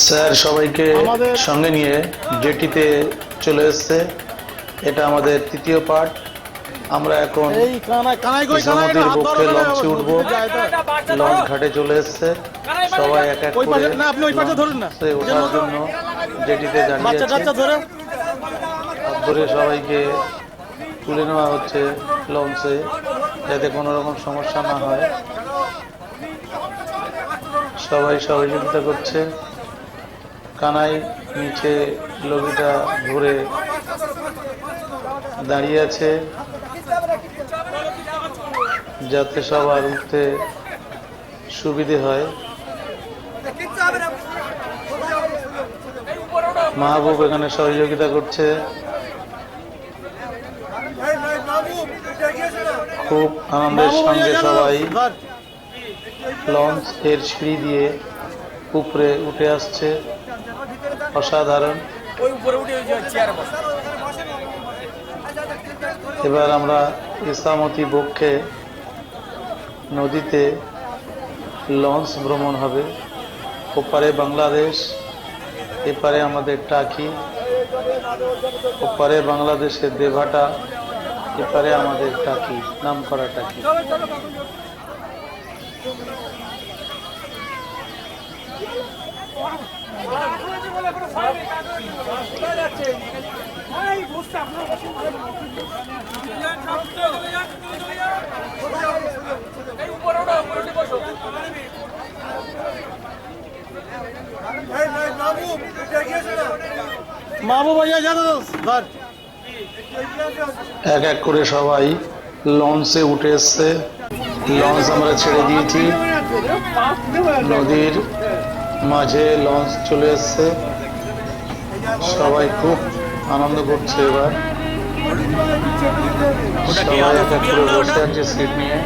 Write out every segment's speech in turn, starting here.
Sir সবাইকে সঙ্গে নিয়ে জেটিতে চলে এসেছে। এটা আমাদের তৃতীয় পার্ট। আমরা এখন ইসামতির পক্ষে লঞ্চে উঠবো। লঞ্চ ঘাটে চলে এসেছে, সবাই এক এক করে লঞ্চে ওঠার জন্য জেটিতে দাঁড়িয়ে আছে। হাত ধরে সবাইকে তুলে নেওয়া হচ্ছে লঞ্চে, যাতে কোনো রকম সমস্যা না হয়। সবাই সহযোগিতা করছে। কানাই নিচে লগিটা ধরে দাঁড়িয়ে আছে, যাতে সবার উঠতে সুবিধে হয়। মাহবুব এখানে সহযোগিতা করছে। খুব আনন্দের সঙ্গে সবাই লঞ্চ এর সিঁড়ি দিয়ে উপরে উঠে আসছে। অসাধারণ। এবার আমরা ইসামতি বক্ষে নদীতে লঞ্চ ভ্রমণ হবে। ওপারে বাংলাদেশ, এপারে আমাদের টাকি। ওপারে বাংলাদেশের দেভাটা, এপারে আমাদের টাকি, নাম করা টাকি। এক এক করে সবাই লঞ্চে উঠে এসছে। লঞ্চ আমরা ছেড়ে দিয়েছি, নদীর মাঝে লঞ্চ চলে এসছে। সবাই খুব আনন্দ করছে। এবার সবাই এক এক করে বসে আছে সিট নিয়ে।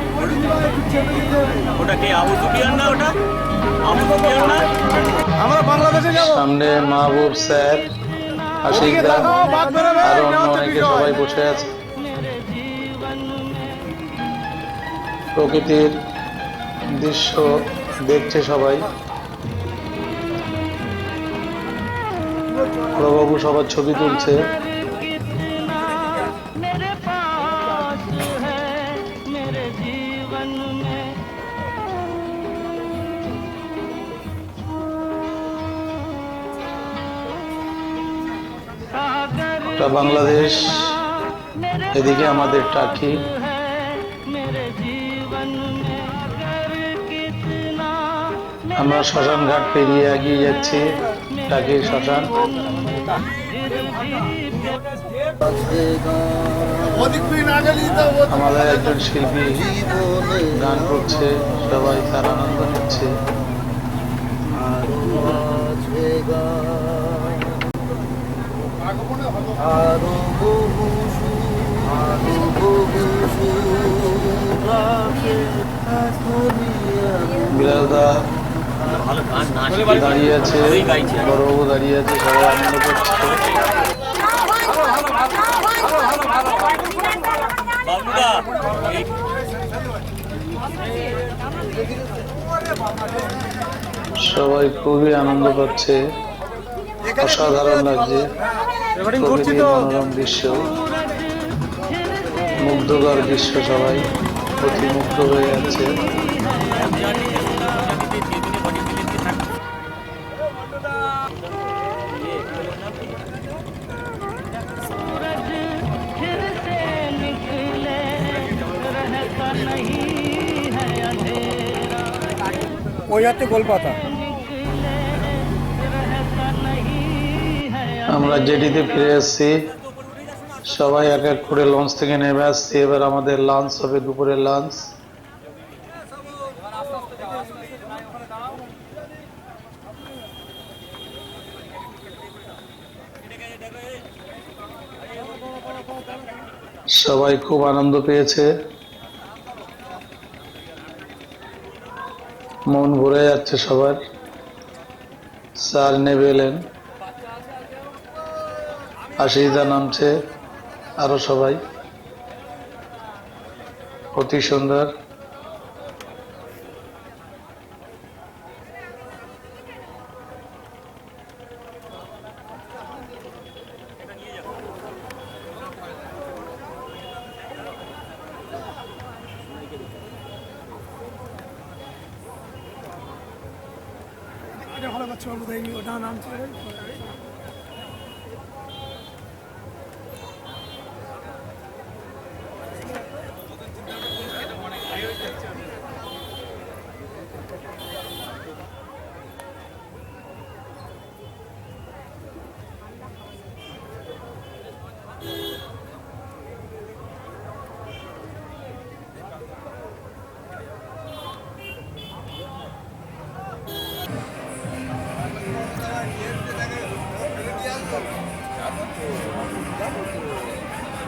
সামনে মাহবুব স্যার, আশিকদা, আরো অন্য অনেকে সবাই বসে আছে। প্রকৃতির দৃশ্য দেখছে সবাই। প্রভু সবার ছবি তুলছে। বাংলাদেশ, এদিকে আমাদের টাকি। আমরা শ্মশান ঘাট পেরিয়ে এগিয়ে যাচ্ছি, টাকির শ্মশান। আমাদের একজন শিল্পী গান করছে, সবাই তার আনন্দ নিচ্ছে। বিলালদা দাঁড়িয়ে আছে, বড়বাবু দাঁড়িয়ে আছে, সবাই আনন্দ করছে। সবাই খুবই আনন্দ পাচ্ছে, অসাধারণ লাগছে। প্রকৃতির মনোরম দৃশ্য, মুগ্ধকর দৃশ্য, সবাই অতি মুগ্ধ হয়ে যাচ্ছে। আমরা জেটিতে ফিরে এসেছি, সবাই এক এক করে লঞ্চ থেকে নেমে আসছি। এবার আমাদের লাঞ্চ হবে, দুপুরের লাঞ্চ। সবাই খুব আনন্দ পেয়েছে, মন ভরে যাচ্ছে সবার। স্যার নেমে এলেন, আশিদা নামছে, আরো সবাই। অতি সুন্দর। এটা ভালো পাচ্ছে বাবু, তাই ওটা নামছে